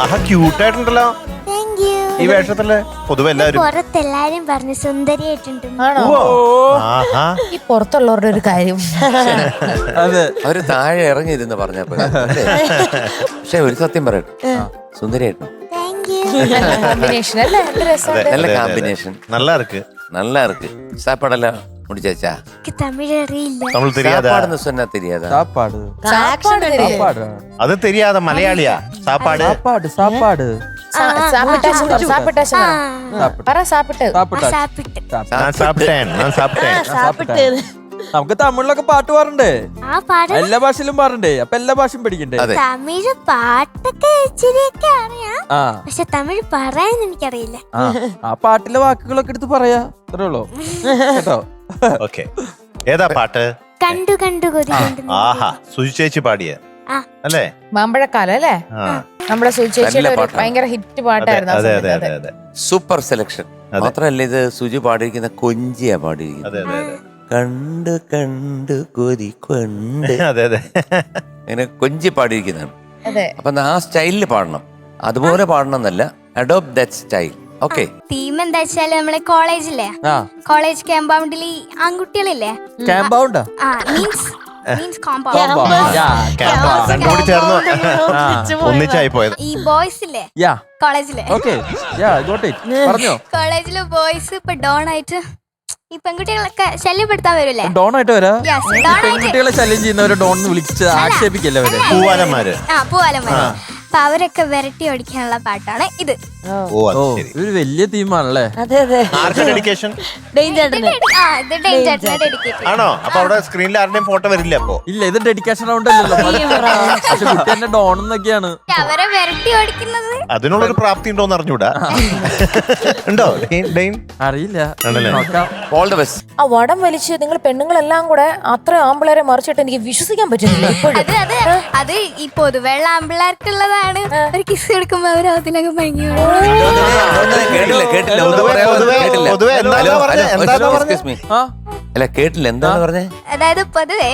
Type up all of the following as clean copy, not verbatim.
ആഹാ ക്യൂട്ടായിട്ടുണ്ടല്ലോ ഈ വേഷത്തില്. പൊതുവെ എല്ലാവരും പുറത്തെല്ലാരും പറഞ്ഞു സുന്ദരിയായിട്ടുണ്ട്. ഈ പുറത്തുള്ളവരുടെ ഒരു കാര്യം അതെ, അവര് താഴെ ഇറങ്ങിയിരുന്ന് പറഞ്ഞപ്പോ പക്ഷെ ഒരു സത്യം പറയട്ടെ, സുന്ദരിയായിരുന്നു. കോമ്പിനേഷൻ അല്ലേ? എന്ത് രസമുണ്ട്. நல்ல காம்பினேஷன். நல்லா இருக்கு. நல்லா இருக்கு. சாப்பாடெல்லாம் முடிச்சாச்சா? തമിഴ് അറിയില്ല. தமிழ் தெரியாதா? சாப்பாடுன்னு சொன்னா தெரியாதா? சாப்பாடு സാപ്പാട് தெரியும். சாப்பாடு அது தெரியாத மலையாளியா? சாப்பாடு சாப்பாடு சாப்பாடு പറ സാപ്പിട്ട്. சாப்பிட்டா സാപ്പിട്ട്. நான் சாப்பிட்டேன். നമുക്ക് തമിഴിലൊക്കെ പാട്ട് പാടണ്ടേ? ആ പാട്ട് എല്ലാ ഭാഷയിലും പാടണ്ടേ? അപ്പൊ എല്ലാ ഭാഷയും പഠിക്കണ്ടേ? അതെ. തമിഴ് പാട്ടൊക്കെ ഇച്ചിരിയൊക്കെ അറിയാം, ആ പക്ഷെ തമിഴ് പറയാൻ എനിക്കറിയില്ല. ആ പാട്ടിലെ വാക്കുകളൊക്കെ എടുത്ത് പറയാ, അത്രേ ഉള്ളൂ കേട്ടോ. ഓക്കെ, ഏതാ പാട്ട്? കണ്ടു കണ്ടു കൊതി കണ്ടു. ആഹാ, സുജി ചേച്ചി പാടിയ ആ. അല്ലേ? മാമ്പഴക്കാലം അല്ലേ? നമ്മുടെ സുചേച്ചിയുടെ ഒരു ഭയങ്കര ഹിറ്റ് പാട്ടായിരുന്നു ആ അതെ അതെ സമയത്ത്. അതെ അതെ സൂപ്പർ സെലക്ഷൻ. മാത്രല്ല ഇത് സുജി പാടിയിരിക്കുന്ന കൊഞ്ചിയാ പാടിയിരിക്കുന്നത്. അതെ അതെ അതെ കണ്ട് കണ്ട് കൊതി കൊണ്ട് അതെ അതെ ഇങ്ങനെ കൊഞ്ചി പാടിയിരിക്കുന്നതാണ്. അതെ. അപ്പൊ ആ സ്റ്റൈലിൽ പാടണം, അതുപോലെ പാടണം എന്നല്ല, adopt that style. Okay. Theme എന്താ വെച്ചാല് നമ്മളെ കോളേജില്ലേ, ആ കോളേജ് ക്യാമ്പൗണ്ടിൽ ഈ ആൺകുട്ടികളില്ലേ, ക്യാമ്പൗണ്ടാ മീൻസ് കോമ്പൗണ്ട്, രണ്ടും കൂടി ചേർന്ന് ഒന്നിച്ചായി പോയത്. ഈ ബോയ്സ് ഇല്ലേ യാ കോളേജിലെ, ഓക്കെ യാ ഗോട്ട് ഇറ്റ് പറഞ്ഞോ. കോളേജിലെ ബോയ്സ് ഇപ്പൊ ഡോൺ ആയിട്ട് ഈ പെൺകുട്ടികളൊക്കെ ശല്യപ്പെടുത്താൻ വരൂലേ? ഡോൺ ആയിട്ട് വരാ. Yes, Don ആയിട്ട്. പെൺകുട്ടികളെ ശല്യം ചെയ്യുന്നവരെ ഡോൺ എന്ന് വിളിച്ച് ആക്ഷേപിക്കല്ലേ അവര്? പൂവാലന്മാര്. പൂവാലന്മാര്. അപ്പൊ അവരൊക്കെ വിരട്ടി ഓടിക്കാനുള്ള പാട്ടാണ് ഇത്. ഓ അത് ഓ ശരി. ഒരു വലിയ തീമാണല്ലേ? അതെ അതെ. ആർക്കാ ഡെഡിക്കേഷൻ? ഇത് ഡേഞ്ചർ ആണോ? അപ്പൊ അവിടെ സ്ക്രീനിൽ ആരുടെയും ഫോട്ടോ വരില്ല അപ്പൊ? ഇല്ല, ഇത് ഡെഡിക്കേഷൻ റൗണ്ട് അല്ലല്ലോ. പക്ഷെ കുട്ടി എന്നെ ഡോൺ എന്നൊക്കെയാണ്. അവരെ വിരട്ടി ഓടിക്കുന്നത്. അതിനുള്ളൊരു പ്രാപ്തി ഉണ്ടോന്ന് അറിഞ്ഞൂടാ. ഉണ്ടോ ഡെയിൻ? അറിയില്ല, ആണല്ലേ? നോക്കാം. All the best. ആ വടം വലിച്ച് നിങ്ങൾ പെണ്ണുങ്ങളെല്ലാം കൂടെ അത്ര ആമ്പിളരെ മറിച്ചിട്ട് എനിക്ക് വിശ്വസിക്കാൻ പറ്റുന്നില്ല ഇപ്പോഴും. അത് ഈ പൊതുവെള്ള ആമ്പിള്ളേർക്കുള്ളതാണ്. ഒരു കിസ് എടുക്കുമ്പോ അവർ അതിലൊക്കെ ഭംഗി കേട്ടില്ല കേട്ടില്ല, ഒന്ന് പറയാമോ? കേട്ടില്ല. പൊതുവെ എന്താ പറഞ്ഞേ? എന്താ പറഞ്ഞേ? Excuse me. ആ അല്ല കേട്ടില്ല, എന്താണ് പറഞ്ഞേ? അതായത് പൊതുവേ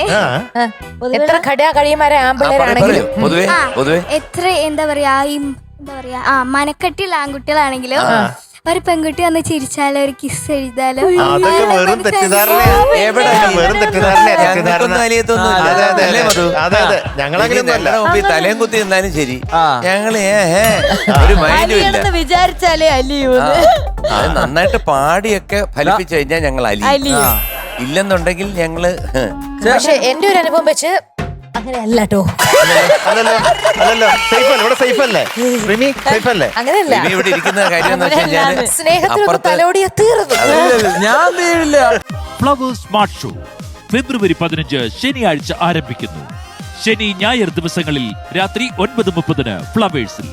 എത്ര കഴിയമാരെ ആമ്പിളരാണെങ്കിലും പൊതുവേ ആ, പൊതുവേ എത്ര എന്താ പറയാ മനക്കെട്ടിയുള്ള ആൺകുട്ടികളാണെങ്കിലും ഒരു പെൺകുട്ടി വന്ന് ചിരിച്ചാലോ ഒരു കിസ് എഴുതാലോ അതൊക്കെ വെറും തെറ്റിദ്ധാരണയാ. എവിടെ? വെറും തെറ്റിദ്ധാരണയാ, തെറ്റിദ്ധാരണ. ഞങ്ങൾക്കൊന്നും അലിയത്തൊന്നും ഇല്ല. അതെ, അതെ, അല്ലേ മധു? അതെ, അതെ. ഞങ്ങളങ്ങനെയൊന്നും അല്ല. ഞങ്ങളുടെ മുമ്പിൽ തലയും കുത്തി നിന്നാലും ശരി, ആ. ഞങ്ങള് ഒരു മൈൻഡും ഇല്ല. വിചാരിച്ചാലേ അല്ലയോ? അത് നന്നായിട്ട് പാടിയൊക്കെ ഫലിപ്പിച്ചു കഴിഞ്ഞാൽ ഞങ്ങൾ അലിയും. ഇല്ലെന്നുണ്ടെങ്കിൽ ഞങ്ങള് പക്ഷെ എന്റെ ഒരു അനുഭവം വെച്ച് അങ്ങനെയല്ല കേട്ടോ. അല്ലല്ലോ അല്ലല്ലോ, സേഫ് അല്ലേ? ഇവിടെ സേഫ് അല്ലേ? റിമി സേഫ് അല്ലേ? അങ്ങനെയല്ല. ഇവ ഇവിടെ ഇരിക്കുന്ന കാര്യം എന്ന് വെച്ച് കഴിഞ്ഞാല് സ്നേഹത്തിലൊക്കെ തലോടിയ തീർന്നു. ഞാൻ വീഴില്ല. ഫ്ലവേഴ്സ് സ്മാർട്ട് ഷോ ഫെബ്രുവരി 15 ശനിയാഴ്ച ആരംഭിക്കുന്നു. ശനി ഞായർ ദിവസങ്ങളിൽ രാത്രി 9:30 ഫ്ലവേഴ്സിൽ.